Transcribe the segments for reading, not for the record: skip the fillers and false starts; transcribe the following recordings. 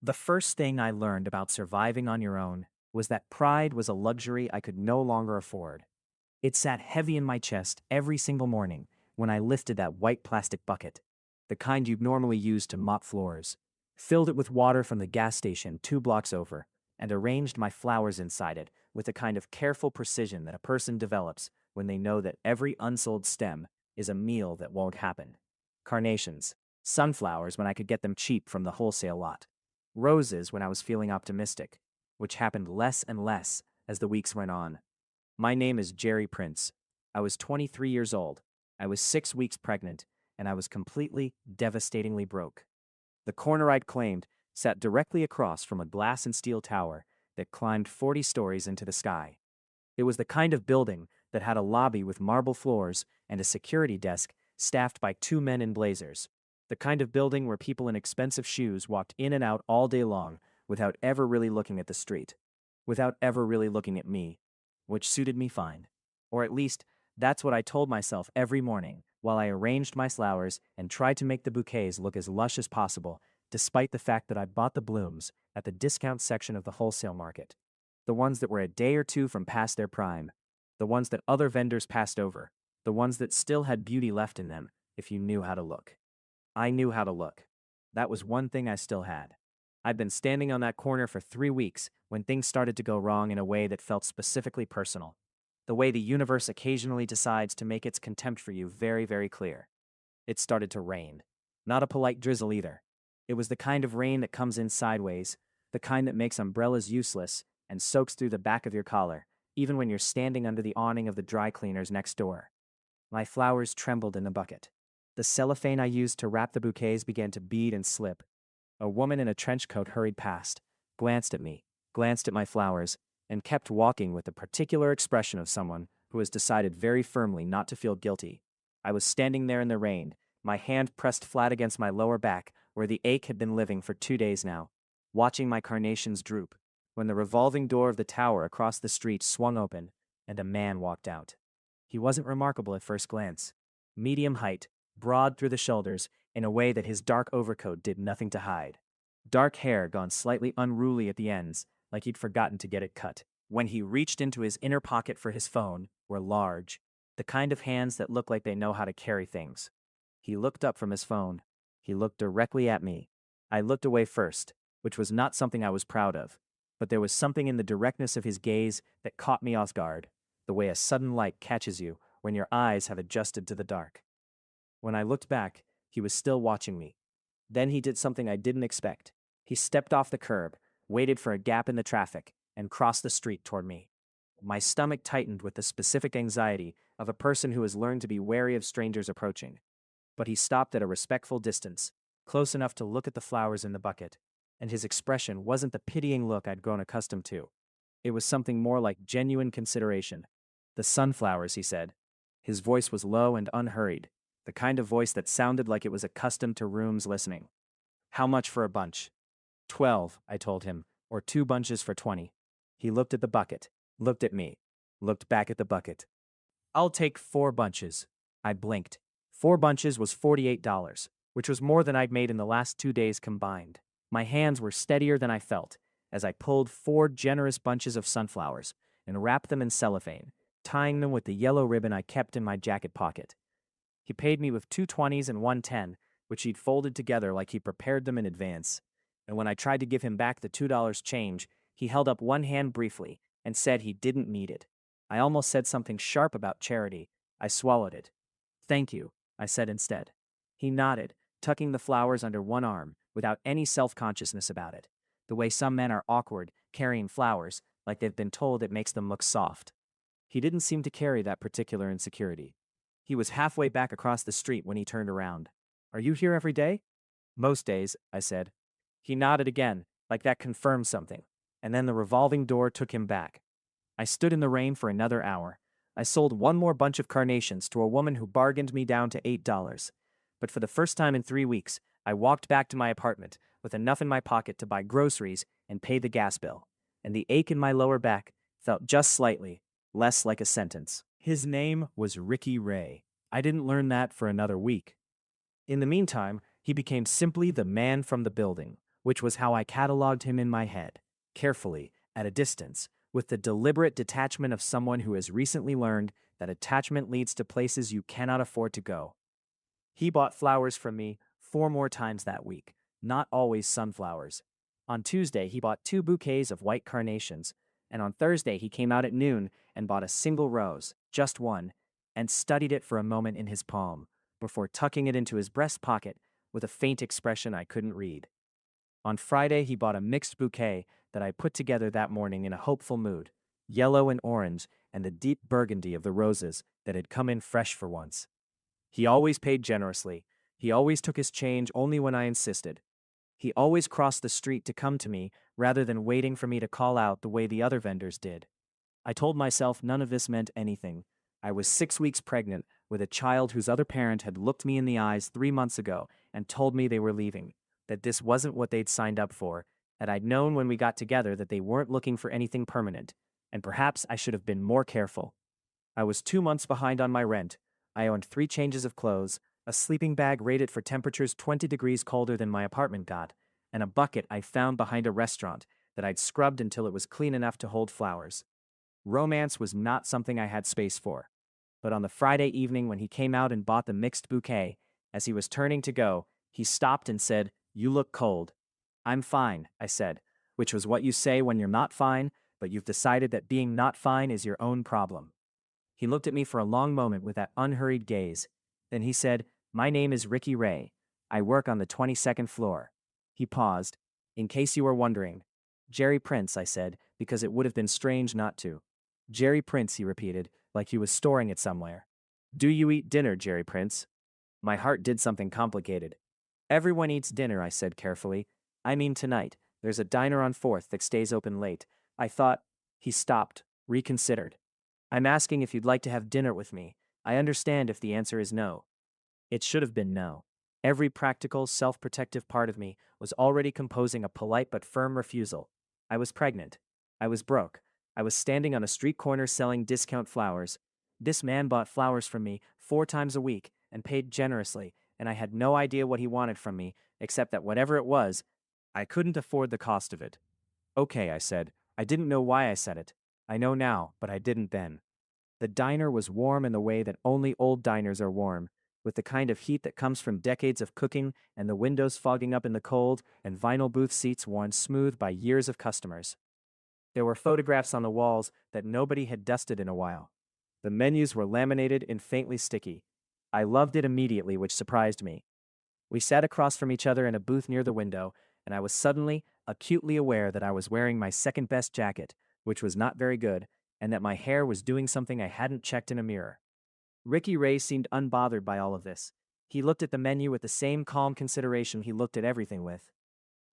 The first thing I learned about surviving on your own was that pride was a luxury I could no longer afford. It sat heavy in my chest every single morning when I lifted that white plastic bucket, the kind you'd normally use to mop floors, filled it with water from the gas station 2 blocks over, and arranged my flowers inside it with the kind of careful precision that a person develops when they know that every unsold stem is a meal that won't happen. Carnations, sunflowers when I could get them cheap from the wholesale lot, roses when I was feeling optimistic, which happened less and less as the weeks went on. My name is Jerry Prince. I was 23 years old. I was 6 weeks pregnant, and I was completely, devastatingly broke. The corner I'd claimed sat directly across from a glass and steel tower that climbed 40 stories into the sky. It was the kind of building that had a lobby with marble floors and a security desk staffed by 2 men in blazers. The kind of building where people in expensive shoes walked in and out all day long without ever really looking at the street, without ever really looking at me, which suited me fine. Or at least, that's what I told myself every morning while I arranged my flowers and tried to make the bouquets look as lush as possible, despite the fact that I bought the blooms at the discount section of the wholesale market. The ones that were a day or two from past their prime, the ones that other vendors passed over, the ones that still had beauty left in them if you knew how to look. I knew how to look. That was one thing I still had. I'd been standing on that corner for 3 weeks when things started to go wrong in a way that felt specifically personal. The way the universe occasionally decides to make its contempt for you very, very clear. It started to rain. Not a polite drizzle either. It was the kind of rain that comes in sideways, the kind that makes umbrellas useless and soaks through the back of your collar, even when you're standing under the awning of the dry cleaners next door. My flowers trembled in the bucket. The cellophane I used to wrap the bouquets began to bead and slip. A woman in a trench coat hurried past, glanced at me, glanced at my flowers, and kept walking with the particular expression of someone who has decided very firmly not to feel guilty. I was standing there in the rain, my hand pressed flat against my lower back where the ache had been living for 2 days now, watching my carnations droop, when the revolving door of the tower across the street swung open and a man walked out. He wasn't remarkable at first glance. Medium height, broad through the shoulders, in a way that his dark overcoat did nothing to hide. Dark hair gone slightly unruly at the ends, like he'd forgotten to get it cut. When he reached into his inner pocket for his phone, were large, the kind of hands that look like they know how to carry things. He looked up from his phone. He looked directly at me. I looked away first, which was not something I was proud of, but there was something in the directness of his gaze that caught me off guard, the way a sudden light catches you when your eyes have adjusted to the dark. When I looked back, he was still watching me. Then he did something I didn't expect. He stepped off the curb, waited for a gap in the traffic, and crossed the street toward me. My stomach tightened with the specific anxiety of a person who has learned to be wary of strangers approaching. But he stopped at a respectful distance, close enough to look at the flowers in the bucket, and his expression wasn't the pitying look I'd grown accustomed to. It was something more like genuine consideration. "The sunflowers," he said. His voice was low and unhurried, the kind of voice that sounded like it was accustomed to rooms listening. "How much for a bunch?" 12, I told him, or 2 bunches for 20. He looked at the bucket, looked at me, looked back at the bucket. "I'll take 4 bunches." I blinked. 4 bunches was $48, which was more than I'd made in the last 2 days combined. My hands were steadier than I felt as I pulled 4 generous bunches of sunflowers and wrapped them in cellophane, tying them with the yellow ribbon I kept in my jacket pocket. He paid me with 2 20s and 1 10, which he'd folded together like he prepared them in advance. And when I tried to give him back the $2 change, he held up one hand briefly and said he didn't need it. I almost said something sharp about charity. I swallowed it. "Thank you," I said instead. He nodded, tucking the flowers under one arm without any self-consciousness about it, the way some men are awkward carrying flowers like they've been told it makes them look soft. He didn't seem to carry that particular insecurity. He was halfway back across the street when he turned around. "Are you here every day?" "Most days," I said. He nodded again, like that confirmed something, and then the revolving door took him back. I stood in the rain for another hour. I sold one more bunch of carnations to a woman who bargained me down to $8. But for the first time in 3 weeks, I walked back to my apartment with enough in my pocket to buy groceries and pay the gas bill, and the ache in my lower back felt just slightly less like a sentence. His name was Ricky Ray. I didn't learn that for another week. In the meantime, he became simply the man from the building, which was how I cataloged him in my head, carefully, at a distance, with the deliberate detachment of someone who has recently learned that attachment leads to places you cannot afford to go. He bought flowers from me 4 more times that week, not always sunflowers. On Tuesday, he bought 2 bouquets of white carnations, and on Thursday, he came out at noon and bought a single rose, just one, and studied it for a moment in his palm, before tucking it into his breast pocket with a faint expression I couldn't read. On Friday, he bought a mixed bouquet that I put together that morning in a hopeful mood, yellow and orange, and the deep burgundy of the roses that had come in fresh for once. He always paid generously. He always took his change only when I insisted. He always crossed the street to come to me rather than waiting for me to call out the way the other vendors did. I told myself none of this meant anything. I was 6 weeks pregnant with a child whose other parent had looked me in the eyes 3 months ago and told me they were leaving, that this wasn't what they'd signed up for, that I'd known when we got together that they weren't looking for anything permanent, and perhaps I should have been more careful. I was 2 months behind on my rent. I owned 3 changes of clothes, a sleeping bag rated for temperatures 20 degrees colder than my apartment got, and a bucket I found behind a restaurant that I'd scrubbed until it was clean enough to hold flowers. Romance was not something I had space for. But on the Friday evening when he came out and bought the mixed bouquet, as he was turning to go, he stopped and said, "You look cold." "I'm fine," I said, which was what you say when you're not fine, but you've decided that being not fine is your own problem. He looked at me for a long moment with that unhurried gaze. Then he said, "My name is Ricky Ray. I work on the 22nd floor." He paused. "In case you were wondering." "Jerry Prince," I said, because it would have been strange not to. "Jerry Prince," he repeated, like he was storing it somewhere. "Do you eat dinner, Jerry Prince?" My heart did something complicated. "Everyone eats dinner," I said carefully. "I mean tonight. There's a diner on 4th that stays open late. I thought—" He stopped, reconsidered. "I'm asking if you'd like to have dinner with me. I understand if the answer is no." It should have been no. Every practical, self-protective part of me was already composing a polite but firm refusal. I was pregnant. I was broke. I was standing on a street corner selling discount flowers. This man bought flowers from me 4 times a week and paid generously, and I had no idea what he wanted from me, except that whatever it was, I couldn't afford the cost of it. "Okay," I said. I didn't know why I said it. I know now, but I didn't then. The diner was warm in the way that only old diners are warm, with the kind of heat that comes from decades of cooking and the windows fogging up in the cold and vinyl booth seats worn smooth by years of customers. There were photographs on the walls that nobody had dusted in a while. The menus were laminated and faintly sticky. I loved it immediately, which surprised me. We sat across from each other in a booth near the window, and I was suddenly, acutely aware that I was wearing my second best jacket, which was not very good, and that my hair was doing something I hadn't checked in a mirror. Ricky Ray seemed unbothered by all of this. He looked at the menu with the same calm consideration he looked at everything with.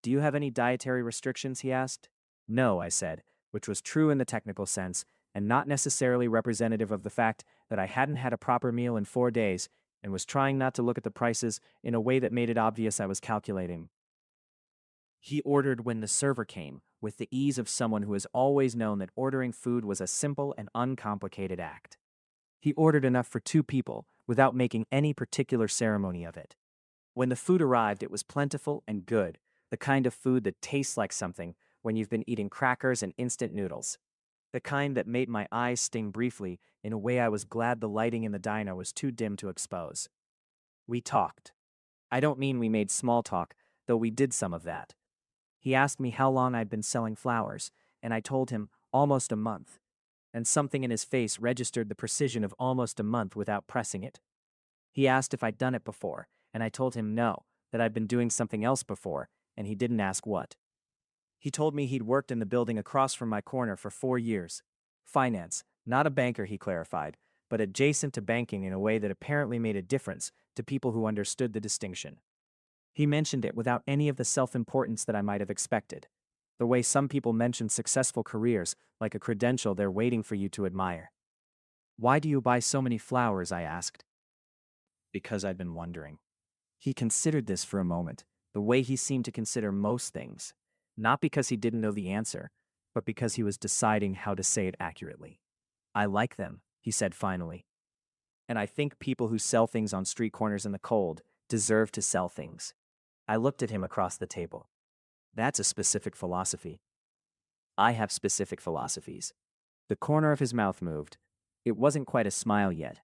"Do you have any dietary restrictions?" he asked. "No," I said, which was true in the technical sense, and not necessarily representative of the fact that I hadn't had a proper meal in 4 days and was trying not to look at the prices in a way that made it obvious I was calculating. He ordered when the server came, with the ease of someone who has always known that ordering food was a simple and uncomplicated act. He ordered enough for 2 people, without making any particular ceremony of it. When the food arrived, it was plentiful and good, the kind of food that tastes like something when you've been eating crackers and instant noodles. The kind that made my eyes sting briefly in a way I was glad the lighting in the diner was too dim to expose. We talked. I don't mean we made small talk, though we did some of that. He asked me how long I'd been selling flowers, and I told him almost a month, and something in his face registered the precision of almost a month without pressing it. He asked if I'd done it before, and I told him no, that I'd been doing something else before, and he didn't ask what. He told me he'd worked in the building across from my corner for 4 years. Finance, not a banker, he clarified, but adjacent to banking in a way that apparently made a difference to people who understood the distinction. He mentioned it without any of the self-importance that I might have expected, the way some people mention successful careers like a credential they're waiting for you to admire. "Why do you buy so many flowers?" I asked. Because I'd been wondering. He considered this for a moment, the way he seemed to consider most things, not because he didn't know the answer, but because he was deciding how to say it accurately. "I like them," he said finally. "And I think people who sell things on street corners in the cold deserve to sell things." I looked at him across the table. That's a specific philosophy. I have specific philosophies. The corner of his mouth moved. It wasn't quite a smile yet,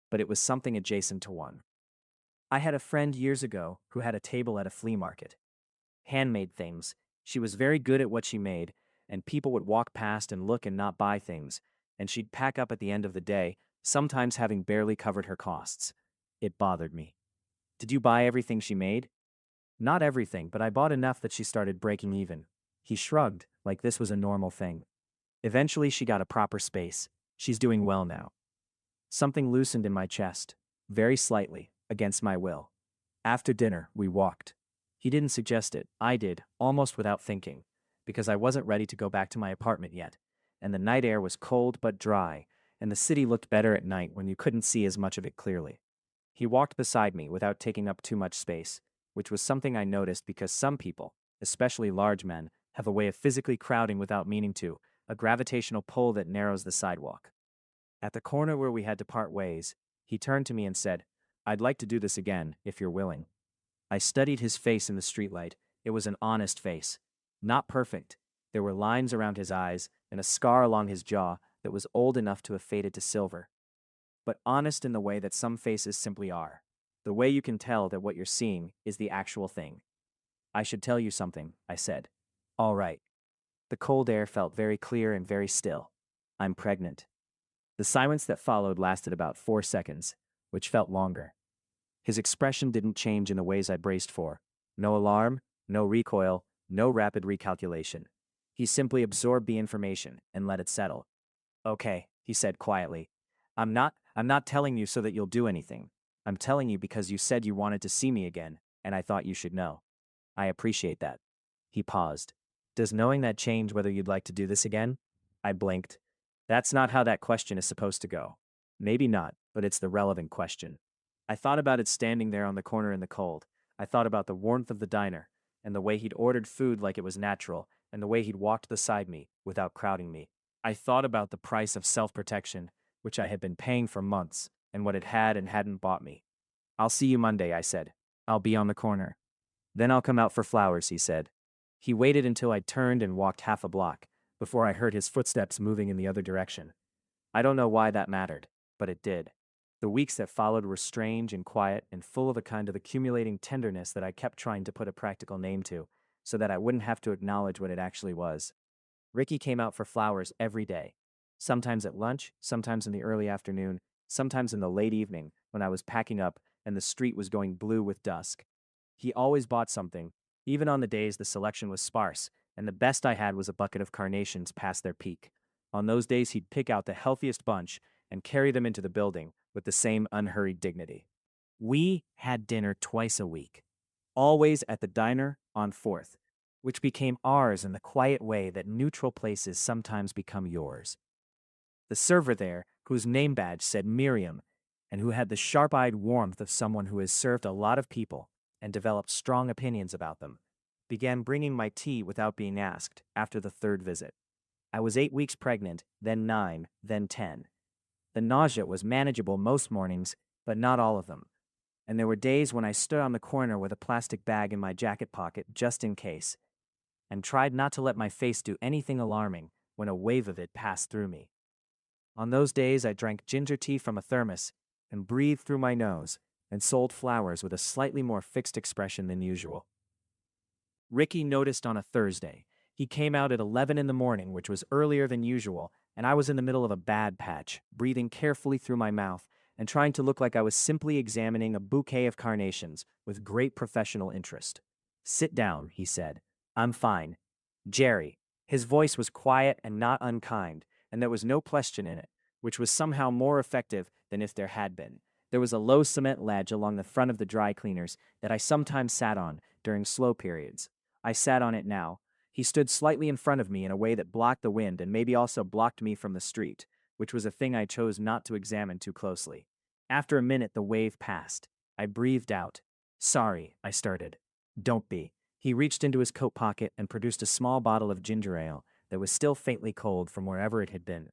but it was something adjacent to one. I had a friend years ago who had a table at a flea market. Handmade things. She was very good at what she made, and people would walk past and look and not buy things, and she'd pack up at the end of the day, sometimes having barely covered her costs. It bothered me. Did you buy everything she made? Not everything, but I bought enough that she started breaking even. He shrugged, like this was a normal thing. Eventually, she got a proper space. She's doing well now. Something loosened in my chest, very slightly, against my will. After dinner, we walked. He didn't suggest it, I did, almost without thinking, because I wasn't ready to go back to my apartment yet, and the night air was cold but dry, and the city looked better at night when you couldn't see as much of it clearly. He walked beside me without taking up too much space, which was something I noticed because some people, especially large men, have a way of physically crowding without meaning to, a gravitational pull that narrows the sidewalk. At the corner where we had to part ways, he turned to me and said, "I'd like to do this again, if you're willing." I studied his face in the streetlight. It was an honest face. Not perfect. There were lines around his eyes and a scar along his jaw that was old enough to have faded to silver. But honest in the way that some faces simply are. The way you can tell that what you're seeing is the actual thing. "I should tell you something," I said. "All right." The cold air felt very clear and very still. "I'm pregnant." The silence that followed lasted about 4 seconds, which felt longer. His expression didn't change in the ways I braced for. No alarm, no recoil, no rapid recalculation. He simply absorbed the information and let it settle. "Okay," he said quietly. I'm not telling you so that you'll do anything. I'm telling you because you said you wanted to see me again, and I thought you should know. I appreciate that." He paused. "Does knowing that change whether you'd like to do this again?" I blinked. That's not how that question is supposed to go. Maybe not, but it's the relevant question. I thought about it standing there on the corner in the cold. I thought about the warmth of the diner, and the way he'd ordered food like it was natural, and the way he'd walked beside me without crowding me. I thought about the price of self-protection, which I had been paying for months, and what it had and hadn't bought me. "I'll see you Monday," I said. "I'll be on the corner." "Then I'll come out for flowers," he said. He waited until I turned and walked half a block, before I heard his footsteps moving in the other direction. I don't know why that mattered, but it did. The weeks that followed were strange and quiet and full of a kind of accumulating tenderness that I kept trying to put a practical name to, so that I wouldn't have to acknowledge what it actually was. Ricky came out for flowers every day. Sometimes at lunch, sometimes in the early afternoon, sometimes in the late evening when I was packing up and the street was going blue with dusk. He always bought something, even on the days the selection was sparse, and the best I had was a bucket of carnations past their peak. On those days, he'd pick out the healthiest bunch and carry them into the building with the same unhurried dignity. We had dinner twice a week, always at the diner on 4th, which became ours in the quiet way that neutral places sometimes become yours. The server there, whose name badge said Miriam, and who had the sharp-eyed warmth of someone who has served a lot of people and developed strong opinions about them, began bringing my tea without being asked after the third visit. I was 8 weeks pregnant, then 9, then 10. The nausea was manageable most mornings, but not all of them. And there were days when I stood on the corner with a plastic bag in my jacket pocket just in case, and tried not to let my face do anything alarming when a wave of it passed through me. On those days, I drank ginger tea from a thermos and breathed through my nose and sold flowers with a slightly more fixed expression than usual. Ricky noticed on a Thursday. He came out at 11 in the morning, which was earlier than usual, and I was in the middle of a bad patch, breathing carefully through my mouth and trying to look like I was simply examining a bouquet of carnations with great professional interest. "Sit down," he said. "I'm fine. Jerry." His voice was quiet and not unkind, and there was no question in it, which was somehow more effective than if there had been. There was a low cement ledge along the front of the dry cleaners that I sometimes sat on during slow periods. I sat on it now. He stood slightly in front of me in a way that blocked the wind and maybe also blocked me from the street, which was a thing I chose not to examine too closely. After a minute, the wave passed. I breathed out. "Sorry," I started. "Don't be." He reached into his coat pocket and produced a small bottle of ginger ale that was still faintly cold from wherever it had been.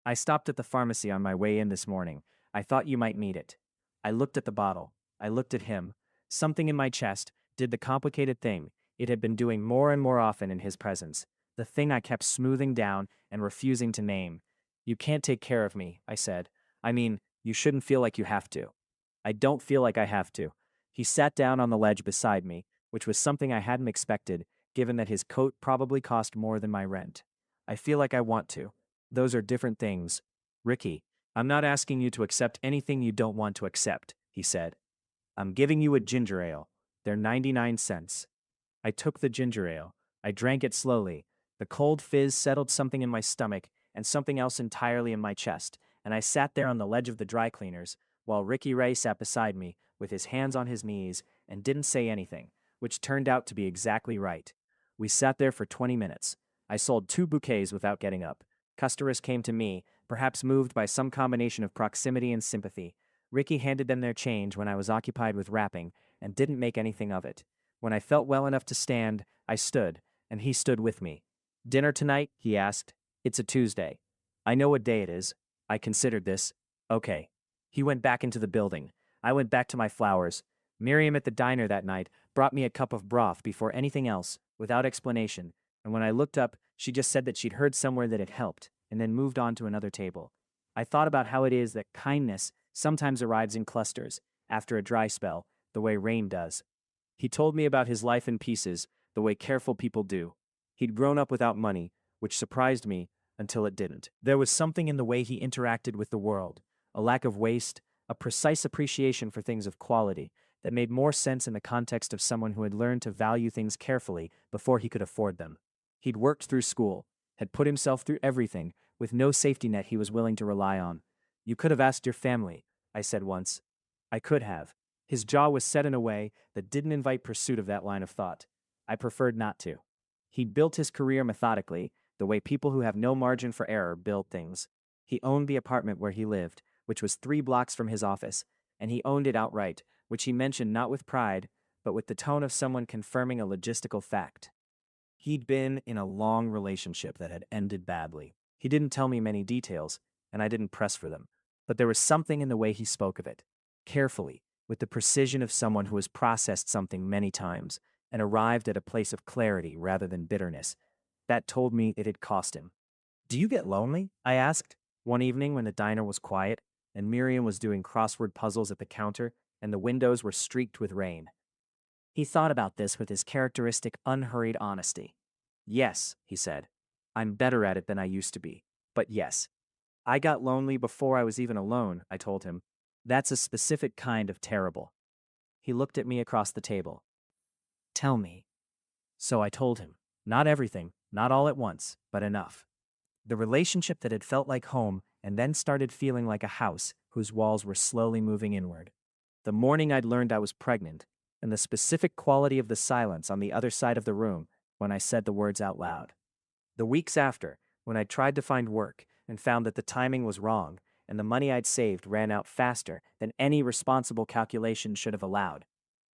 "I stopped at the pharmacy on my way in this morning. I thought you might need it." I looked at the bottle. I looked at him. Something in my chest did the complicated thing. It had been doing more and more often in his presence, the thing I kept smoothing down and refusing to name. You can't take care of me, I said. I mean, you shouldn't feel like you have to. I don't feel like I have to. He sat down on the ledge beside me, which was something I hadn't expected, given that his coat probably cost more than my rent. I feel like I want to. Those are different things. Ricky, I'm not asking you to accept anything you don't want to accept, he said. I'm giving you a ginger ale. They're 99 cents. I took the ginger ale. I drank it slowly. The cold fizz settled something in my stomach and something else entirely in my chest, and I sat there on the ledge of the dry cleaners while Ricky Ray sat beside me with his hands on his knees and didn't say anything, which turned out to be exactly right. We sat there for 20 minutes. I sold 2 bouquets without getting up. Customers came to me, perhaps moved by some combination of proximity and sympathy. Ricky handed them their change when I was occupied with wrapping and didn't make anything of it. When I felt well enough to stand, I stood, and he stood with me. Dinner tonight? He asked. It's a Tuesday. I know what day it is. I considered this. Okay. He went back into the building. I went back to my flowers. Miriam at the diner that night brought me a cup of broth before anything else, without explanation, and when I looked up, she just said that she'd heard somewhere that it helped, and then moved on to another table. I thought about how it is that kindness sometimes arrives in clusters, after a dry spell, the way rain does. He told me about his life in pieces, the way careful people do. He'd grown up without money, which surprised me until it didn't. There was something in the way he interacted with the world, a lack of waste, a precise appreciation for things of quality, that made more sense in the context of someone who had learned to value things carefully before he could afford them. He'd worked through school, had put himself through everything, with no safety net he was willing to rely on. You could have asked your family, I said once. I could have. His jaw was set in a way that didn't invite pursuit of that line of thought. I preferred not to. He'd built his career methodically, the way people who have no margin for error build things. He owned the apartment where he lived, which was 3 blocks from his office, and he owned it outright, which he mentioned not with pride, but with the tone of someone confirming a logistical fact. He'd been in a long relationship that had ended badly. He didn't tell me many details, and I didn't press for them, but there was something in the way he spoke of it, carefully, with the precision of someone who has processed something many times and arrived at a place of clarity rather than bitterness. That told me it had cost him. Do you get lonely? I asked, one evening when the diner was quiet and Miriam was doing crossword puzzles at the counter and the windows were streaked with rain. He thought about this with his characteristic unhurried honesty. Yes, he said. I'm better at it than I used to be. But yes. I got lonely before I was even alone, I told him. That's a specific kind of terrible. He looked at me across the table. Tell me. So I told him. Not everything, not all at once, but enough. The relationship that had felt like home and then started feeling like a house whose walls were slowly moving inward. The morning I'd learned I was pregnant, and the specific quality of the silence on the other side of the room when I said the words out loud. The weeks after, when I tried to find work and found that the timing was wrong and the money I'd saved ran out faster than any responsible calculation should have allowed.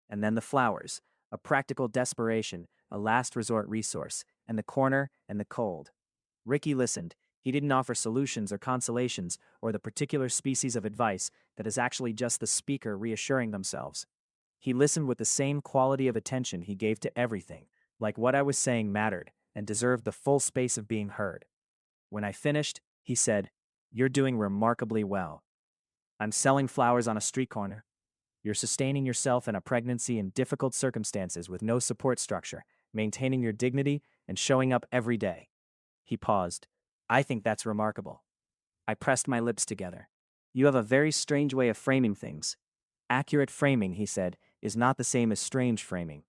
And then the flowers, a practical desperation, a last resort resource, and the corner and the cold. Ricky listened. He didn't offer solutions or consolations or the particular species of advice that is actually just the speaker reassuring themselves. He listened with the same quality of attention he gave to everything, like what I was saying mattered and deserved the full space of being heard. When I finished, he said, "You're doing remarkably well. I'm selling flowers on a street corner. You're sustaining yourself in a pregnancy in difficult circumstances with no support structure, maintaining your dignity and showing up every day." He paused. I think that's remarkable. I pressed my lips together. You have a very strange way of framing things. Accurate framing, he said, is not the same as strange framing.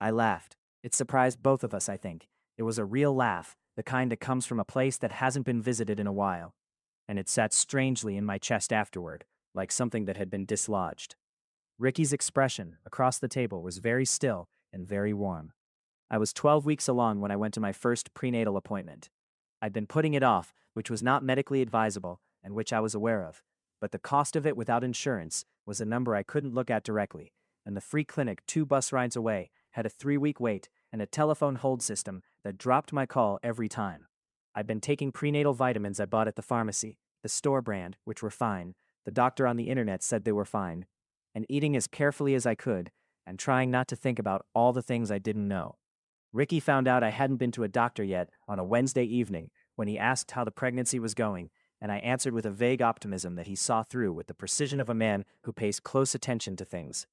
I laughed. It surprised both of us, I think. It was a real laugh, the kind that comes from a place that hasn't been visited in a while. And it sat strangely in my chest afterward, like something that had been dislodged. Ricky's expression, across the table, was very still and very warm. I was 12 weeks along when I went to my first prenatal appointment. I'd been putting it off, which was not medically advisable and which I was aware of, but the cost of it without insurance was a number I couldn't look at directly, and the free clinic 2 bus rides away had a 3-week wait and a telephone hold system that dropped my call every time. I'd been taking prenatal vitamins I bought at the pharmacy, the store brand, which were fine, the doctor on the internet said they were fine, and eating as carefully as I could, and trying not to think about all the things I didn't know. Ricky found out I hadn't been to a doctor yet on a Wednesday evening when he asked how the pregnancy was going, and I answered with a vague optimism that he saw through with the precision of a man who pays close attention to things.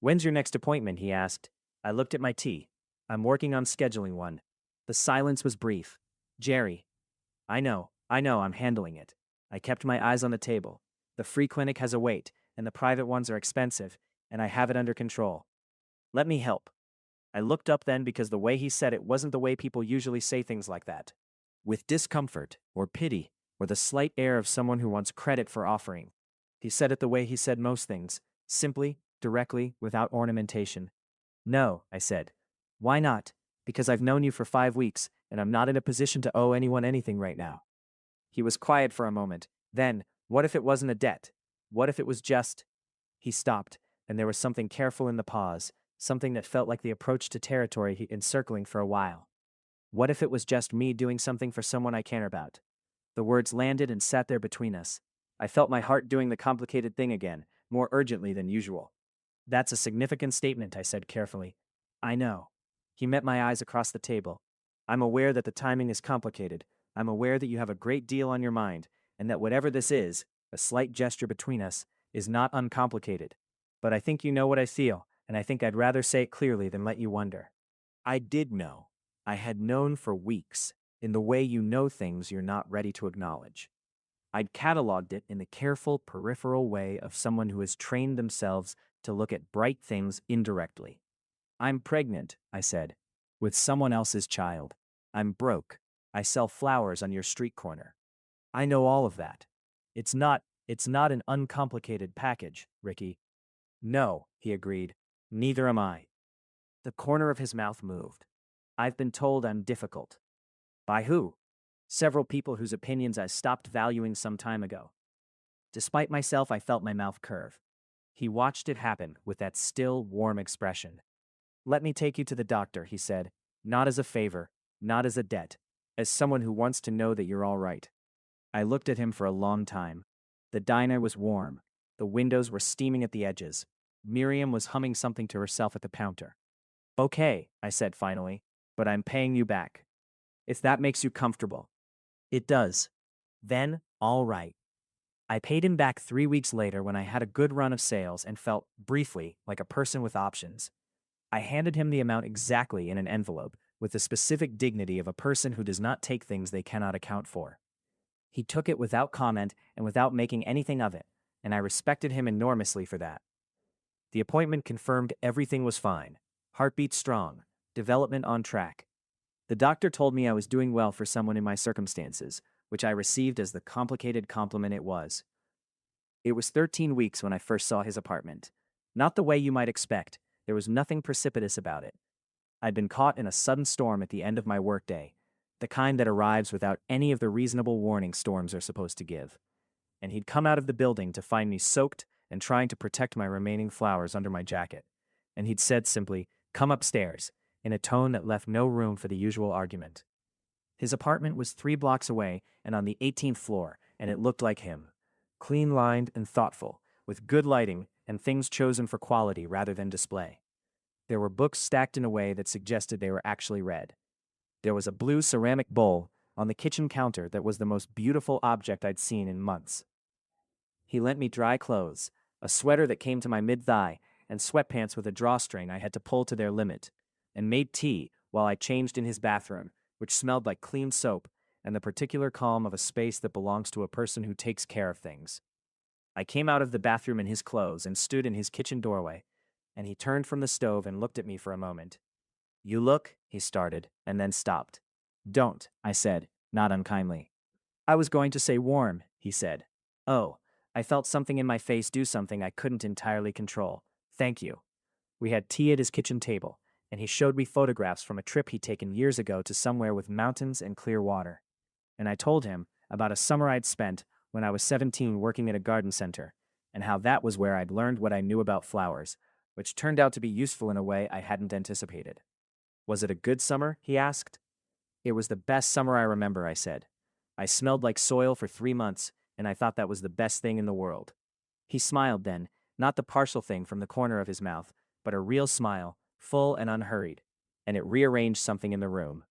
"When's your next appointment?" he asked. I looked at my tea. "I'm working on scheduling one." The silence was brief. "Jerry." I know, I'm handling it." I kept my eyes on the table. "The free clinic has a wait, and the private ones are expensive, and I have it under control. Let me help." I looked up then because the way he said it wasn't the way people usually say things like that. With discomfort, or pity, or the slight air of someone who wants credit for offering. He said it the way he said most things, simply, directly, without ornamentation. "No," I said. "Why not?" "Because I've known you for 5 weeks, and I'm not in a position to owe anyone anything right now." He was quiet for a moment. Then, what if it wasn't a debt? What if it was just... He stopped, and there was something careful in the pause, something that felt like the approach to territory he'd been circling for a while. What if it was just me doing something for someone I care about? The words landed and sat there between us. I felt my heart doing the complicated thing again, more urgently than usual. "That's a significant statement," I said carefully. "I know." He met my eyes across the table. "I'm aware that the timing is complicated. I'm aware that you have a great deal on your mind, and that whatever this is, a slight gesture between us, is not uncomplicated. But I think you know what I feel, and I think I'd rather say it clearly than let you wonder." I did know. I had known for weeks, in the way you know things you're not ready to acknowledge. I'd cataloged it in the careful, peripheral way of someone who has trained themselves to look at bright things indirectly. "I'm pregnant," I said, "with someone else's child. I'm broke. I sell flowers on your street corner. I know all of that. It's not an uncomplicated package, Ricky." "No," he agreed. "Neither am I." The corner of his mouth moved. "I've been told I'm difficult." "By who?" "Several people whose opinions I stopped valuing some time ago." Despite myself, I felt my mouth curve. He watched it happen with that still, warm expression. "Let me take you to the doctor," he said. "Not as a favor, not as a debt, as someone who wants to know that you're all right." I looked at him for a long time. The diner was warm. The windows were steaming at the edges. Miriam was humming something to herself at the counter. "Okay," I said finally, "but I'm paying you back. If that makes you comfortable." It does. Then, all right. I paid him back 3 weeks later when I had a good run of sales and felt, briefly, like a person with options. I handed him the amount exactly in an envelope, with the specific dignity of a person who does not take things they cannot account for. He took it without comment and without making anything of it, and I respected him enormously for that. The appointment confirmed everything was fine. Heartbeat strong. Development on track. The doctor told me I was doing well for someone in my circumstances, which I received as the complicated compliment it was. It was 13 weeks when I first saw his apartment. Not the way you might expect. There was nothing precipitous about it. I'd been caught in a sudden storm at the end of my workday, the kind that arrives without any of the reasonable warning storms are supposed to give. And he'd come out of the building to find me soaked and trying to protect my remaining flowers under my jacket. And he'd said simply, "Come upstairs," in a tone that left no room for the usual argument. His apartment was 3 blocks away and on the 18th floor, and it looked like him. Clean-lined and thoughtful, with good lighting and things chosen for quality rather than display. There were books stacked in a way that suggested they were actually read. There was a blue ceramic bowl on the kitchen counter that was the most beautiful object I'd seen in months. He lent me dry clothes, a sweater that came to my mid-thigh, and sweatpants with a drawstring I had to pull to their limit, and made tea while I changed in his bathroom, which smelled like clean soap and the particular calm of a space that belongs to a person who takes care of things. I came out of the bathroom in his clothes and stood in his kitchen doorway, and he turned from the stove and looked at me for a moment. "You look," he started, and then stopped. "Don't," I said, not unkindly. "I was going to say warm," he said. "Oh." I felt something in my face do something I couldn't entirely control. "Thank you." We had tea at his kitchen table, and he showed me photographs from a trip he'd taken years ago to somewhere with mountains and clear water. And I told him about a summer I'd spent when I was 17 working at a garden center, and how that was where I'd learned what I knew about flowers, which turned out to be useful in a way I hadn't anticipated. "Was it a good summer?" he asked. "It was the best summer I remember," I said. "I smelled like soil for 3 months, and I thought that was the best thing in the world." He smiled then, not the partial thing from the corner of his mouth, but a real smile, full and unhurried. and it rearranged something in the room.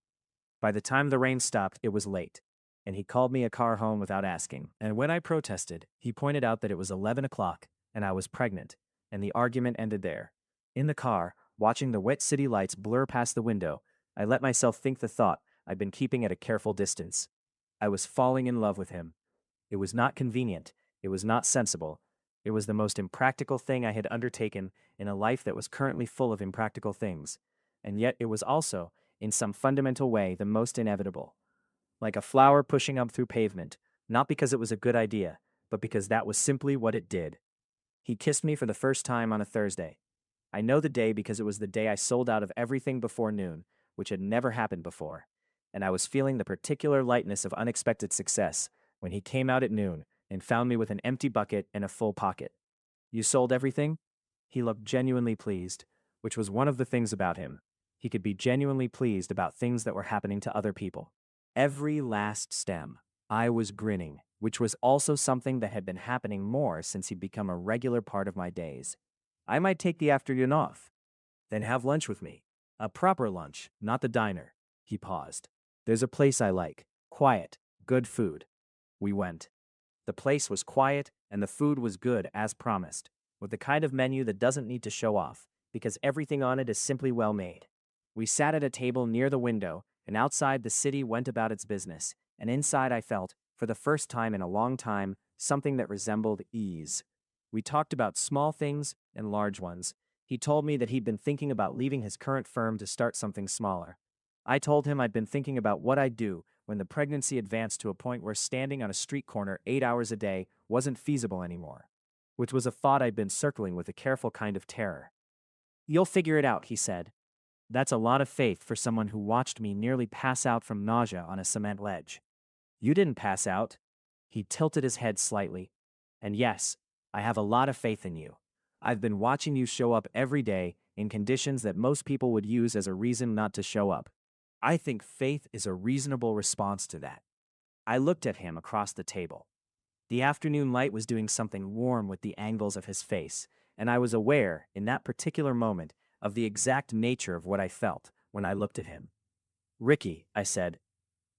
By the time the rain stopped, it was late, and he called me a car home without asking. And when I protested, he pointed out that it was 11 o'clock, and I was pregnant, and the argument ended there. In the car, watching the wet city lights blur past the window, I let myself think the thought I'd been keeping at a careful distance. I was falling in love with him. It was not convenient, it was not sensible. It was the most impractical thing I had undertaken in a life that was currently full of impractical things. And yet it was also, in some fundamental way, the most inevitable. Like a flower pushing up through pavement, not because it was a good idea, but because that was simply what it did. He kissed me for the first time on a Thursday. I know the day because it was the day I sold out of everything before noon, which had never happened before. And I was feeling the particular lightness of unexpected success when he came out at noon and found me with an empty bucket and a full pocket. You sold everything? He looked genuinely pleased, which was one of the things about him. He could be genuinely pleased about things that were happening to other people. Every last stem. I was grinning, which was also something that had been happening more since he'd become a regular part of my days. I might take the afternoon off. Then have lunch with me. A proper lunch, not the diner. He paused. There's a place I like. Quiet. Good food. We went. The place was quiet, and the food was good as promised, with the kind of menu that doesn't need to show off, because everything on it is simply well made. We sat at a table near the window, and outside the city went about its business, and inside I felt, for the first time in a long time, something that resembled ease. We talked about small things and large ones. He told me that he'd been thinking about leaving his current firm to start something smaller. I told him I'd been thinking about what I'd do when the pregnancy advanced to a point where standing on a street corner 8 hours a day wasn't feasible anymore, which was a thought I'd been circling with a careful kind of terror. You'll figure it out, he said. That's a lot of faith for someone who watched me nearly pass out from nausea on a cement ledge. You didn't pass out. He tilted his head slightly. And yes, I have a lot of faith in you. I've been watching you show up every day in conditions that most people would use as a reason not to show up. I think faith is a reasonable response to that. I looked at him across the table. The afternoon light was doing something warm with the angles of his face, and I was aware, in that particular moment, of the exact nature of what I felt when I looked at him. Ricky, I said.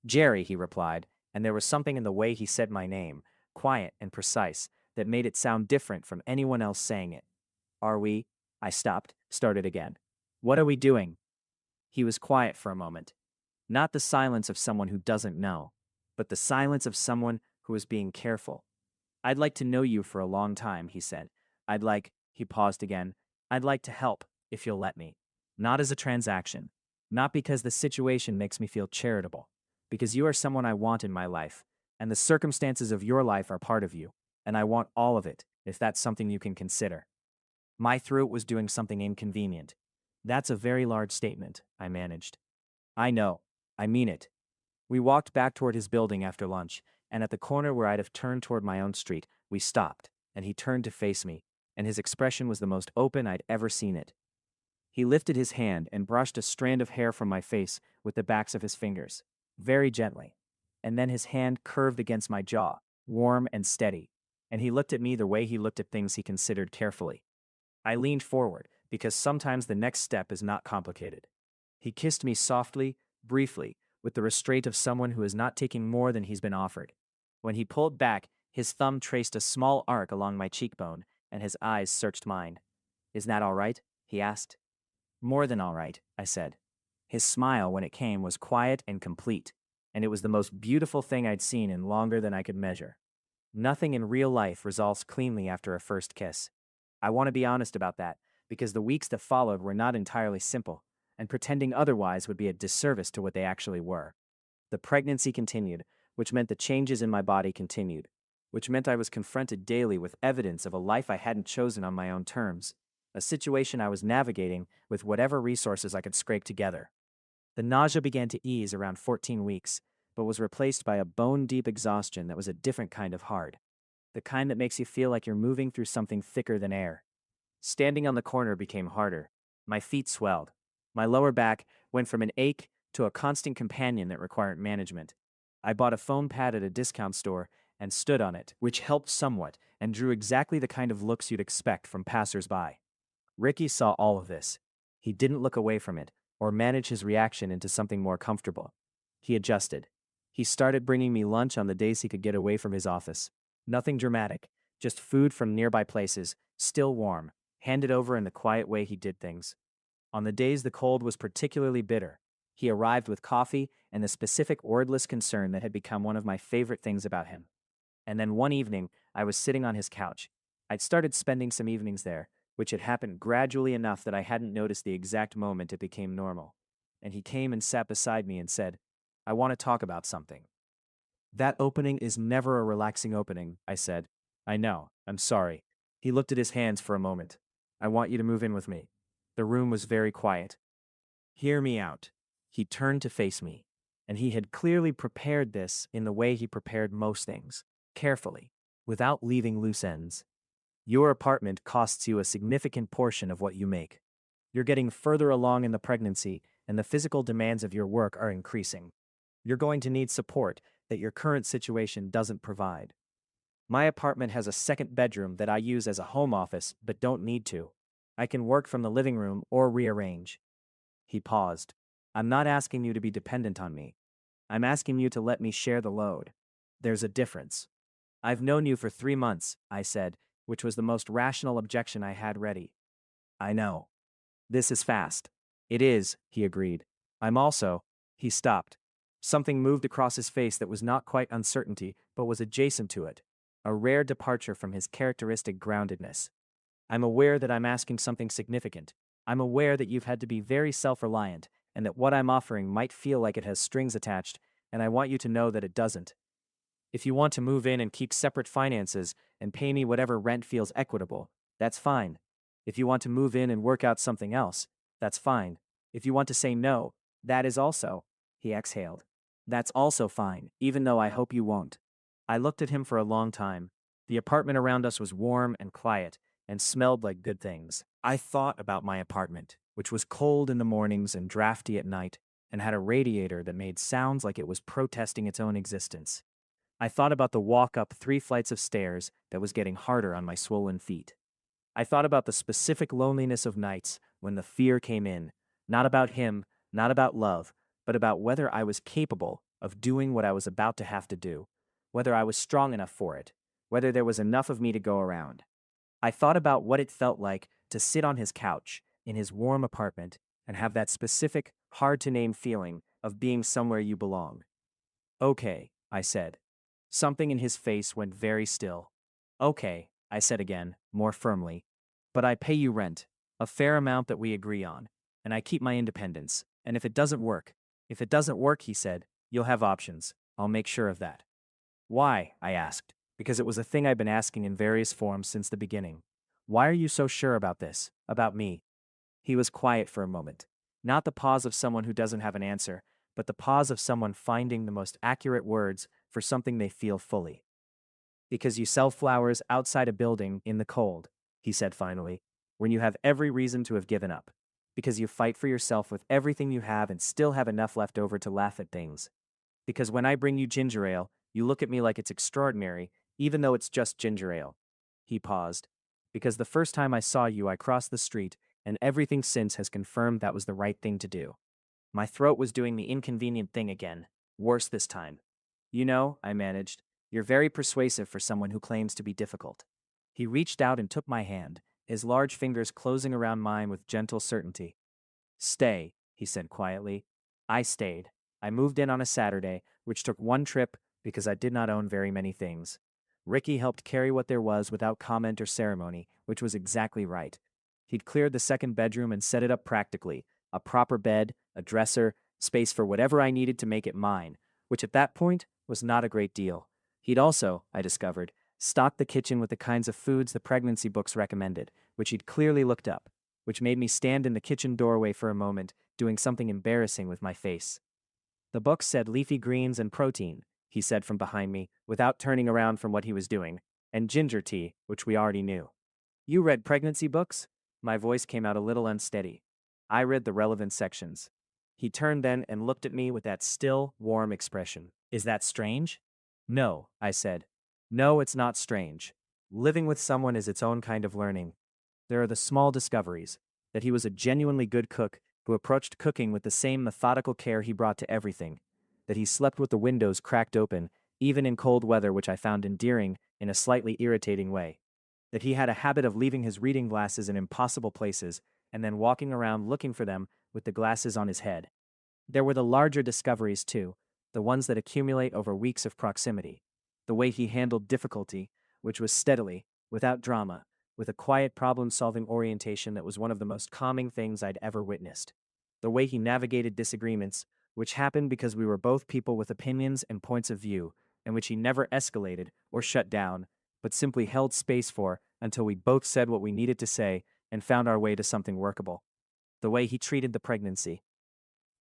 Jerry, he replied, and there was something in the way he said my name, quiet and precise, that made it sound different from anyone else saying it. Are we? I stopped, started again. What are we doing? He was quiet for a moment. Not the silence of someone who doesn't know, but the silence of someone who is being careful. I'd like to know you for a long time, he said. He paused again, I'd like to help, if you'll let me. Not as a transaction. Not because the situation makes me feel charitable. Because you are someone I want in my life, and the circumstances of your life are part of you, and I want all of it, if that's something you can consider. My throat was doing something inconvenient. That's a very large statement, I managed. I know. I mean it. We walked back toward his building after lunch, and at the corner where I'd have turned toward my own street, we stopped, and he turned to face me, and his expression was the most open I'd ever seen it. He lifted his hand and brushed a strand of hair from my face with the backs of his fingers, very gently, and then his hand curved against my jaw, warm and steady, and he looked at me the way he looked at things he considered carefully. I leaned forward, because sometimes the next step is not complicated. He kissed me softly, briefly, with the restraint of someone who is not taking more than he's been offered. When he pulled back, his thumb traced a small arc along my cheekbone, and his eyes searched mine. Is that all right? He asked. More than all right, I said. His smile, when it came, was quiet and complete, and it was the most beautiful thing I'd seen in longer than I could measure. Nothing in real life resolves cleanly after a first kiss. I want to be honest about that, because the weeks that followed were not entirely simple, and pretending otherwise would be a disservice to what they actually were. The pregnancy continued, which meant the changes in my body continued, which meant I was confronted daily with evidence of a life I hadn't chosen on my own terms, a situation I was navigating with whatever resources I could scrape together. The nausea began to ease around 14 weeks, but was replaced by a bone-deep exhaustion that was a different kind of hard, the kind that makes you feel like you're moving through something thicker than air. Standing on the corner became harder. My feet swelled. My lower back went from an ache to a constant companion that required management. I bought a foam pad at a discount store and stood on it, which helped somewhat and drew exactly the kind of looks you'd expect from passers-by. Ricky saw all of this. He didn't look away from it, or manage his reaction into something more comfortable. He adjusted. He started bringing me lunch on the days he could get away from his office. Nothing dramatic, just food from nearby places, still warm, handed over in the quiet way he did things. On the days the cold was particularly bitter, he arrived with coffee and the specific wordless concern that had become one of my favorite things about him. And then one evening, I was sitting on his couch. I'd started spending some evenings there, which had happened gradually enough that I hadn't noticed the exact moment it became normal. And he came and sat beside me and said, "I want to talk about something." "That opening is never a relaxing opening," I said. "I know. I'm sorry." He looked at his hands for a moment. "I want you to move in with me." The room was very quiet. "Hear me out." He turned to face me, and he had clearly prepared this in the way he prepared most things, carefully, without leaving loose ends. "Your apartment costs you a significant portion of what you make. You're getting further along in the pregnancy, and the physical demands of your work are increasing. You're going to need support that your current situation doesn't provide. My apartment has a second bedroom that I use as a home office but don't need to. I can work from the living room or rearrange." He paused. "I'm not asking you to be dependent on me. I'm asking you to let me share the load. There's a difference." "I've known you for 3 months," I said, which was the most rational objection I had ready. "I know. This is fast." "It is," he agreed. "I'm also—" He stopped. Something moved across his face that was not quite uncertainty, but was adjacent to it. A rare departure from his characteristic groundedness. "I'm aware that I'm asking something significant. I'm aware that you've had to be very self-reliant, and that what I'm offering might feel like it has strings attached, and I want you to know that it doesn't. If you want to move in and keep separate finances and pay me whatever rent feels equitable, that's fine. If you want to move in and work out something else, that's fine. If you want to say no, that is also—" He exhaled. "That's also fine, even though I hope you won't." I looked at him for a long time. The apartment around us was warm and quiet, and smelled like good things. I thought about my apartment, which was cold in the mornings and drafty at night, and had a radiator that made sounds like it was protesting its own existence. I thought about the walk up 3 flights of stairs that was getting harder on my swollen feet. I thought about the specific loneliness of nights when the fear came in, not about him, not about love, but about whether I was capable of doing what I was about to have to do, whether I was strong enough for it, whether there was enough of me to go around. I thought about what it felt like to sit on his couch in his warm apartment and have that specific, hard-to-name feeling of being somewhere you belong. "Okay," I said. Something in his face went very still. "Okay," I said again, more firmly. "But I pay you rent, a fair amount that we agree on, and I keep my independence. And if it doesn't work—" "If it doesn't work," he said, "you'll have options. I'll make sure of that." "Why?" I asked, because it was a thing I'd been asking in various forms since the beginning. "Why are you so sure about this, about me?" He was quiet for a moment. Not the pause of someone who doesn't have an answer, but the pause of someone finding the most accurate words for something they feel fully. "Because you sell flowers outside a building in the cold," he said finally, "when you have every reason to have given up. Because you fight for yourself with everything you have and still have enough left over to laugh at things. Because when I bring you ginger ale, you look at me like it's extraordinary, even though it's just ginger ale." He paused. "Because the first time I saw you, I crossed the street, and everything since has confirmed that was the right thing to do." My throat was doing the inconvenient thing again, worse this time. "You know," I managed, "you're very persuasive for someone who claims to be difficult." He reached out and took my hand, his large fingers closing around mine with gentle certainty. "Stay," he said quietly. I stayed. I moved in on a Saturday, which took one trip because I did not own very many things. Ricky helped carry what there was without comment or ceremony, which was exactly right. He'd cleared the second bedroom and set it up practically, a proper bed, a dresser, space for whatever I needed to make it mine, which at that point was not a great deal. He'd also, I discovered, stocked the kitchen with the kinds of foods the pregnancy books recommended, which he'd clearly looked up, which made me stand in the kitchen doorway for a moment, doing something embarrassing with my face. "The book said leafy greens and protein," he said from behind me, without turning around from what he was doing, "and ginger tea, which we already knew." "You read pregnancy books?" My voice came out a little unsteady. "I read the relevant sections." He turned then and looked at me with that still, warm expression. "Is that strange?" "No," I said. "No, it's not strange. Living with someone is its own kind of learning. There are the small discoveries, that he was a genuinely good cook, who approached cooking with the same methodical care he brought to everything, that he slept with the windows cracked open, even in cold weather, which I found endearing in a slightly irritating way, that he had a habit of leaving his reading glasses in impossible places and then walking around looking for them with the glasses on his head. There were the larger discoveries, too, the ones that accumulate over weeks of proximity. The way he handled difficulty, which was steadily, without drama, with a quiet problem solving orientation that was one of the most calming things I'd ever witnessed. The way he navigated disagreements, which happened because we were both people with opinions and points of view, and which he never escalated or shut down, but simply held space for until we both said what we needed to say and found our way to something workable. The way he treated the pregnancy.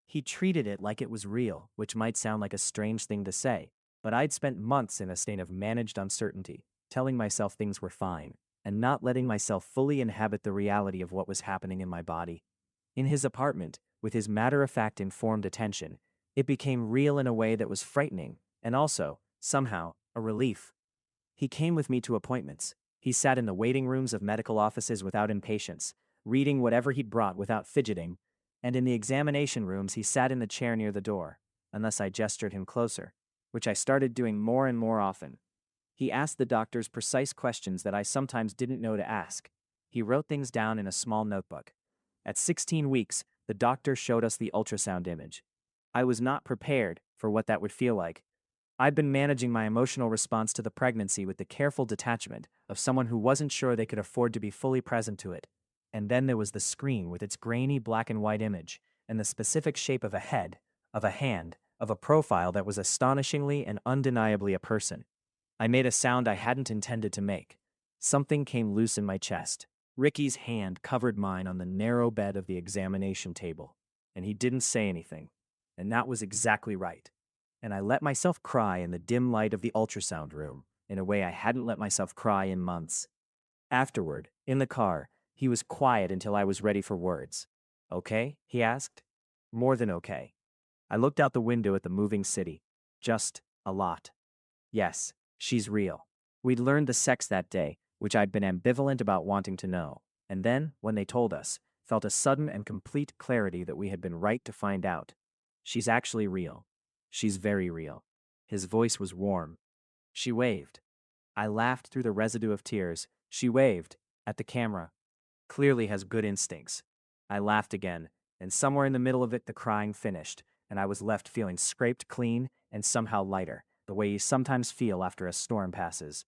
He treated it like it was real, which might sound like a strange thing to say, but I'd spent months in a state of managed uncertainty, telling myself things were fine, and not letting myself fully inhabit the reality of what was happening in my body. In his apartment, with his matter-of-fact informed attention, it became real in a way that was frightening, and also, somehow, a relief. He came with me to appointments. He sat in the waiting rooms of medical offices without impatience, reading whatever he'd brought without fidgeting, and in the examination rooms he sat in the chair near the door, unless I gestured him closer, which I started doing more and more often. He asked the doctors precise questions that I sometimes didn't know to ask. He wrote things down in a small notebook. At 16 weeks, the doctor showed us the ultrasound image. I was not prepared for what that would feel like. I'd been managing my emotional response to the pregnancy with the careful detachment of someone who wasn't sure they could afford to be fully present to it. And then there was the screen with its grainy black and white image, and the specific shape of a head, of a hand, of a profile that was astonishingly and undeniably a person. I made a sound I hadn't intended to make. Something came loose in my chest. Ricky's hand covered mine on the narrow bed of the examination table, and he didn't say anything. And that was exactly right. And I let myself cry in the dim light of the ultrasound room, in a way I hadn't let myself cry in months. Afterward, in the car, he was quiet until I was ready for words. Okay? He asked. More than okay. I looked out the window at the moving city. Just a lot. Yes, she's real. We'd learned the sex that day, which I'd been ambivalent about wanting to know, and then, when they told us, felt a sudden and complete clarity that we had been right to find out. She's actually real. She's very real. His voice was warm. She waved. I laughed through the residue of tears. She waved, at the camera. Clearly has good instincts. I laughed again, and somewhere in the middle of it the crying finished, and I was left feeling scraped clean and somehow lighter, the way you sometimes feel after a storm passes.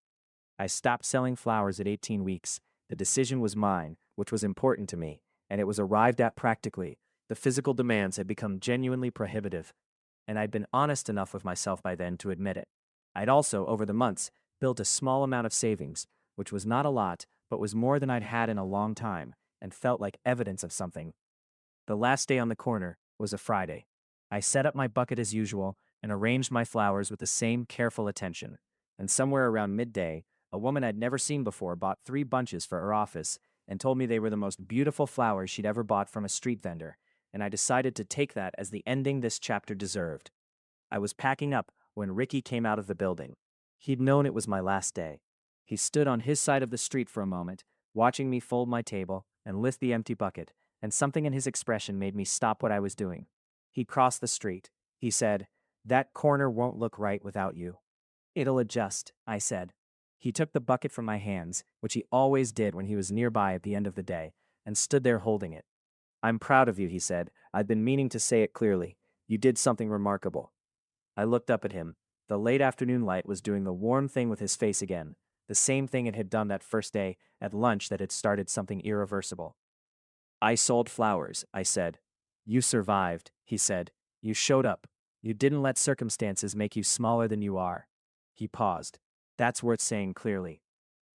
I stopped selling flowers at 18 weeks. The decision was mine, which was important to me, and it was arrived at practically. The physical demands had become genuinely prohibitive, and I'd been honest enough with myself by then to admit it. I'd also, over the months, built a small amount of savings, which was not a lot, but was more than I'd had in a long time, and felt like evidence of something. The last day on the corner was a Friday. I set up my bucket as usual and arranged my flowers with the same careful attention, and somewhere around midday, a woman I'd never seen before bought 3 bunches for her office and told me they were the most beautiful flowers she'd ever bought from a street vendor, and I decided to take that as the ending this chapter deserved. I was packing up when Ricky came out of the building. He'd known it was my last day. He stood on his side of the street for a moment, watching me fold my table and lift the empty bucket, and something in his expression made me stop what I was doing. He crossed the street. He said, "That corner won't look right without you." "It'll adjust," I said. He took the bucket from my hands, which he always did when he was nearby at the end of the day, and stood there holding it. "I'm proud of you," he said. "I've been meaning to say it clearly. You did something remarkable." I looked up at him. The late afternoon light was doing the warm thing with his face again, the same thing it had done that first day at lunch that had started something irreversible. "I sold flowers," I said. "You survived," he said. "You showed up. You didn't let circumstances make you smaller than you are." He paused. That's worth saying clearly.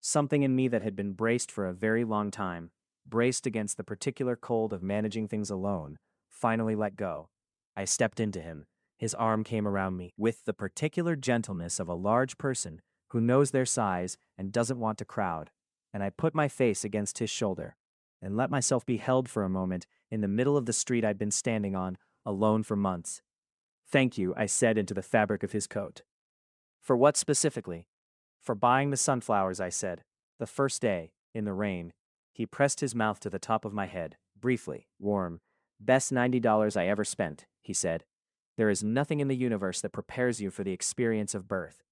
Something in me that had been braced for a very long time, braced against the particular cold of managing things alone, finally let go. I stepped into him. His arm came around me with the particular gentleness of a large person who knows their size and doesn't want to crowd, and I put my face against his shoulder and let myself be held for a moment in the middle of the street I'd been standing on, alone for months. "Thank you," I said into the fabric of his coat. "For what specifically?" "For buying the sunflowers," I said. "The first day, in the rain." He pressed his mouth to the top of my head, briefly, warm. Best $90 I ever spent, he said. There is nothing in the universe that prepares you for the experience of birth.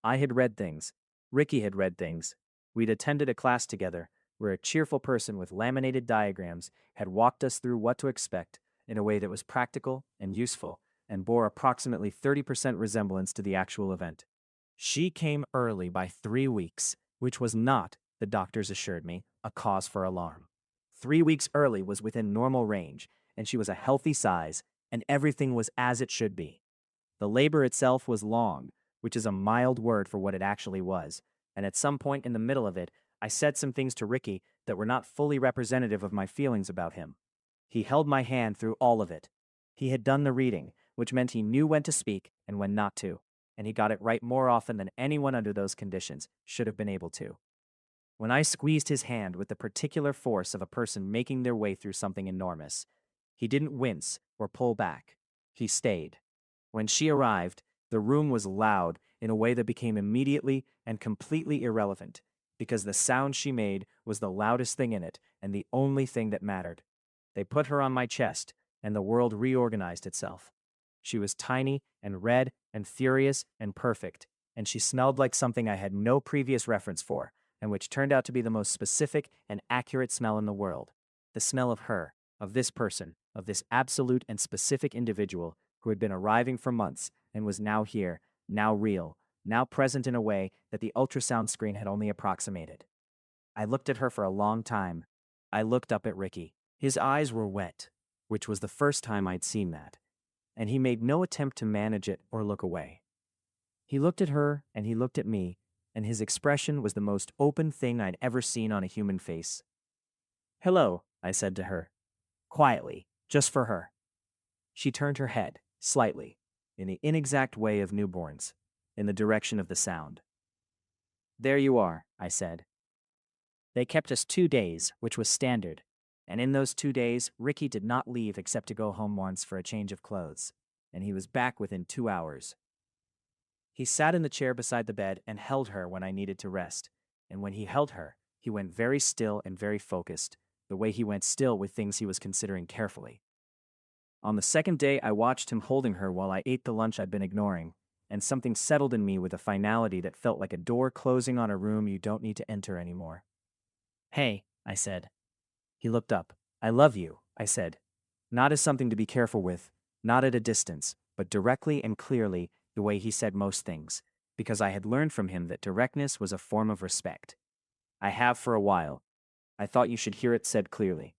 I had read things. Ricky had read things. We'd attended a class together where a cheerful person with laminated diagrams had walked us through what to expect in a way that was practical and useful and bore approximately 30% resemblance to the actual event. She came early by 3 weeks, which was not, the doctors assured me, a cause for alarm. 3 weeks early was within normal range, and she was a healthy size, and everything was as it should be. The labor itself was long, which is a mild word for what it actually was, and at some point in the middle of it, I said some things to Ricky that were not fully representative of my feelings about him. He held my hand through all of it. He had done the reading, which meant he knew when to speak and when not to, and he got it right more often than anyone under those conditions should have been able to. When I squeezed his hand with the particular force of a person making their way through something enormous, he didn't wince or pull back. He stayed. When she arrived, the room was loud in a way that became immediately and completely irrelevant, because the sound she made was the loudest thing in it and the only thing that mattered. They put her on my chest, and the world reorganized itself. She was tiny and red and furious and perfect, and she smelled like something I had no previous reference for, and which turned out to be the most specific and accurate smell in the world. The smell of her, of this person, of this absolute and specific individual who had been arriving for months and was now here, now real, now present in a way that the ultrasound screen had only approximated. I looked at her for a long time. I looked up at Ricky. His eyes were wet, which was the first time I'd seen that, and he made no attempt to manage it or look away. He looked at her and he looked at me, and his expression was the most open thing I'd ever seen on a human face. "Hello," I said to her, quietly, just for her. She turned her head, slightly, in the inexact way of newborns, in the direction of the sound. "There you are," I said. They kept us 2 days, which was standard, and in those 2 days, Ricky did not leave except to go home once for a change of clothes, and he was back within 2 hours. He sat in the chair beside the bed and held her when I needed to rest, and when he held her, he went very still and very focused, the way he went still with things he was considering carefully. On the second day, I watched him holding her while I ate the lunch I'd been ignoring, and something settled in me with a finality that felt like a door closing on a room you don't need to enter anymore. "Hey," I said. He looked up. "I love you," I said. Not as something to be careful with, not at a distance, but directly and clearly the way he said most things, because I had learned from him that directness was a form of respect. I have for a while. I thought you should hear it said clearly.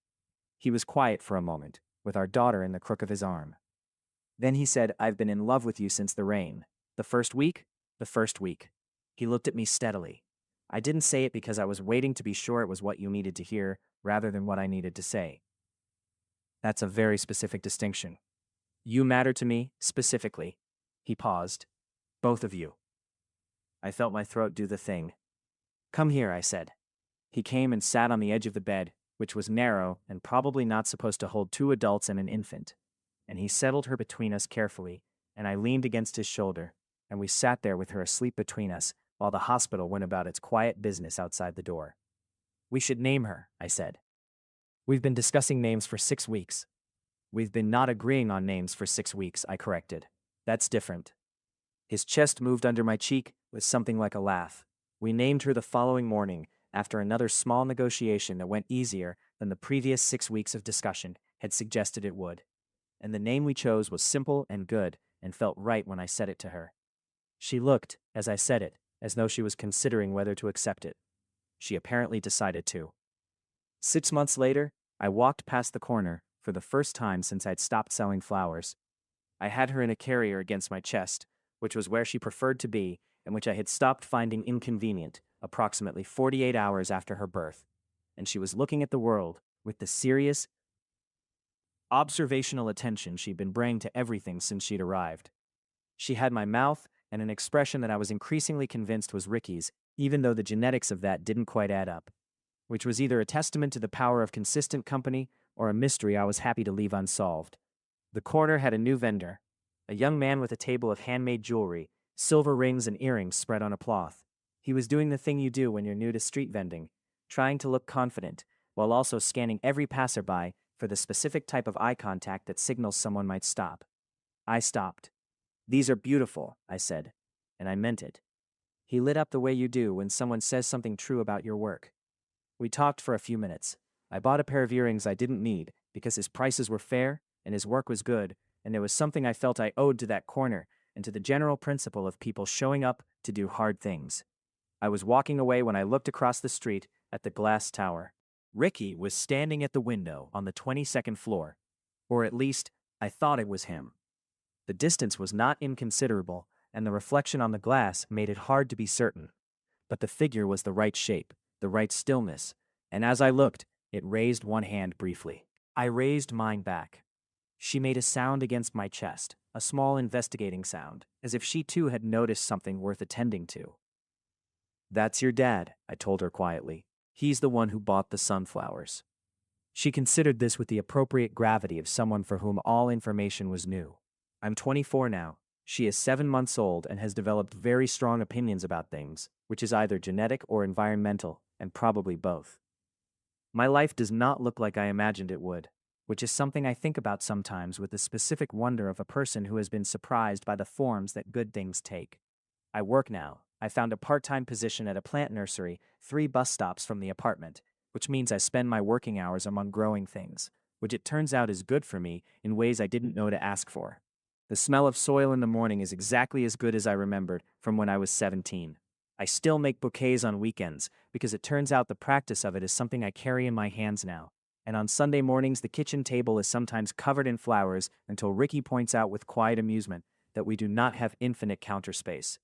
He was quiet for a moment, with our daughter in the crook of his arm. Then he said, "I've been in love with you since the rain. The first week? The first week." He looked at me steadily. I didn't say it because I was waiting to be sure it was what you needed to hear, rather than what I needed to say. That's a very specific distinction. You matter to me, specifically. He paused. Both of you. I felt my throat do the thing. "Come here," I said. He came and sat on the edge of the bed, which was narrow and probably not supposed to hold 2 adults and an infant, and he settled her between us carefully, and I leaned against his shoulder, and we sat there with her asleep between us while the hospital went about its quiet business outside the door. "We should name her," I said. "We've been discussing names for 6 weeks. "We've been not agreeing on names for 6 weeks, I corrected. "That's different." His chest moved under my cheek with something like a laugh. We named her the following morning, after another small negotiation that went easier than the previous 6 weeks of discussion had suggested it would. And the name we chose was simple and good and felt right when I said it to her. She looked, as I said it, as though she was considering whether to accept it. She apparently decided to. 6 months later, I walked past the corner for the first time since I'd stopped selling flowers. I had her in a carrier against my chest, which was where she preferred to be and which I had stopped finding inconvenient approximately 48 hours after her birth, and she was looking at the world with the serious, observational attention she'd been bringing to everything since she'd arrived. She had my mouth and an expression that I was increasingly convinced was Ricky's, even though the genetics of that didn't quite add up, which was either a testament to the power of consistent company or a mystery I was happy to leave unsolved. The corner had a new vendor, a young man with a table of handmade jewelry, silver rings and earrings spread on a cloth. He was doing the thing you do when you're new to street vending, trying to look confident, while also scanning every passerby for the specific type of eye contact that signals someone might stop. I stopped. "These are beautiful," I said, and I meant it. He lit up the way you do when someone says something true about your work. We talked for a few minutes. I bought a pair of earrings I didn't need because his prices were fair and his work was good, and there was something I felt I owed to that corner and to the general principle of people showing up to do hard things. I was walking away when I looked across the street at the glass tower. Ricky was standing at the window on the 22nd floor, or at least I thought it was him. The distance was not inconsiderable, and the reflection on the glass made it hard to be certain. But the figure was the right shape, the right stillness, and as I looked, it raised one hand briefly. I raised mine back. She made a sound against my chest, a small investigating sound, as if she too had noticed something worth attending to. "That's your dad," I told her quietly. "He's the one who bought the sunflowers." She considered this with the appropriate gravity of someone for whom all information was new. I'm 24 now. She is 7 months old and has developed very strong opinions about things, which is either genetic or environmental, and probably both. My life does not look like I imagined it would, which is something I think about sometimes with the specific wonder of a person who has been surprised by the forms that good things take. I work now. I found a part-time position at a plant nursery 3 bus stops from the apartment, which means I spend my working hours among growing things, which it turns out is good for me in ways I didn't know to ask for. The smell of soil in the morning is exactly as good as I remembered from when I was 17. I still make bouquets on weekends because it turns out the practice of it is something I carry in my hands now. And on Sunday mornings, the kitchen table is sometimes covered in flowers until Ricky points out with quiet amusement that we do not have infinite counter space.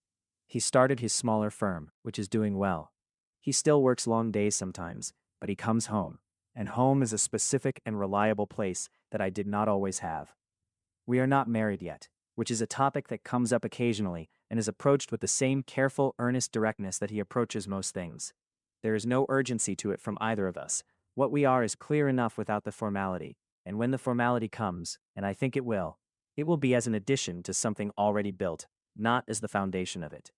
He started his smaller firm, which is doing well. He still works long days sometimes, but he comes home, and home is a specific and reliable place that I did not always have. We are not married yet, which is a topic that comes up occasionally and is approached with the same careful, earnest directness that he approaches most things. There is no urgency to it from either of us. What we are is clear enough without the formality, and when the formality comes, and I think it will be as an addition to something already built, not as the foundation of it.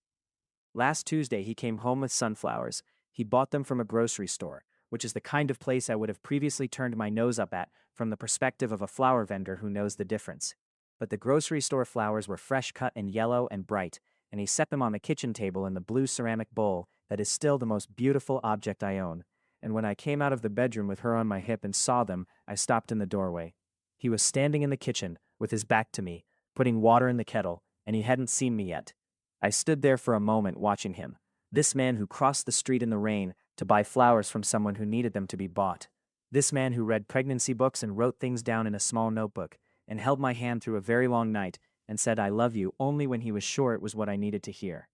Last Tuesday he came home with sunflowers. He bought them from a grocery store, which is the kind of place I would have previously turned my nose up at from the perspective of a flower vendor who knows the difference. But the grocery store flowers were fresh cut and yellow and bright, and he set them on the kitchen table in the blue ceramic bowl that is still the most beautiful object I own. And when I came out of the bedroom with her on my hip and saw them, I stopped in the doorway. He was standing in the kitchen, with his back to me, putting water in the kettle, and he hadn't seen me yet. I stood there for a moment watching him, this man who crossed the street in the rain to buy flowers from someone who needed them to be bought. This man who read pregnancy books and wrote things down in a small notebook, and held my hand through a very long night and said "I love you" only when he was sure it was what I needed to hear.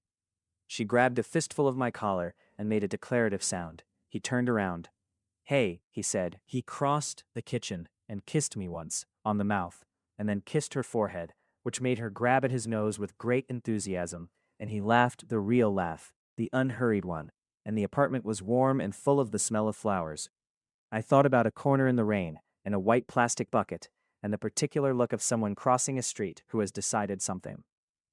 She grabbed a fistful of my collar and made a declarative sound. He turned around. "Hey," he said. He crossed the kitchen and kissed me once, on the mouth, and then kissed her forehead, which made her grab at his nose with great enthusiasm, and he laughed the real laugh, the unhurried one, and the apartment was warm and full of the smell of flowers. I thought about a corner in the rain, and a white plastic bucket, and the particular look of someone crossing a street who has decided something.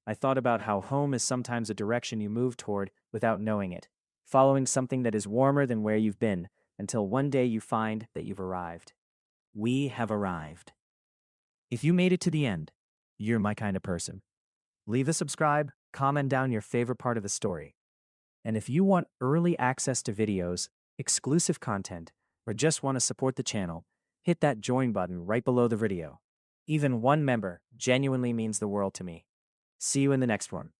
I thought about how home is sometimes a direction you move toward without knowing it, following something that is warmer than where you've been, until one day you find that you've arrived. We have arrived. If you made it to the end, you're my kind of person. Leave a subscribe, comment down your favorite part of the story. And if you want early access to videos, exclusive content, or just want to support the channel, hit that join button right below the video. Even one member genuinely means the world to me. See you in the next one.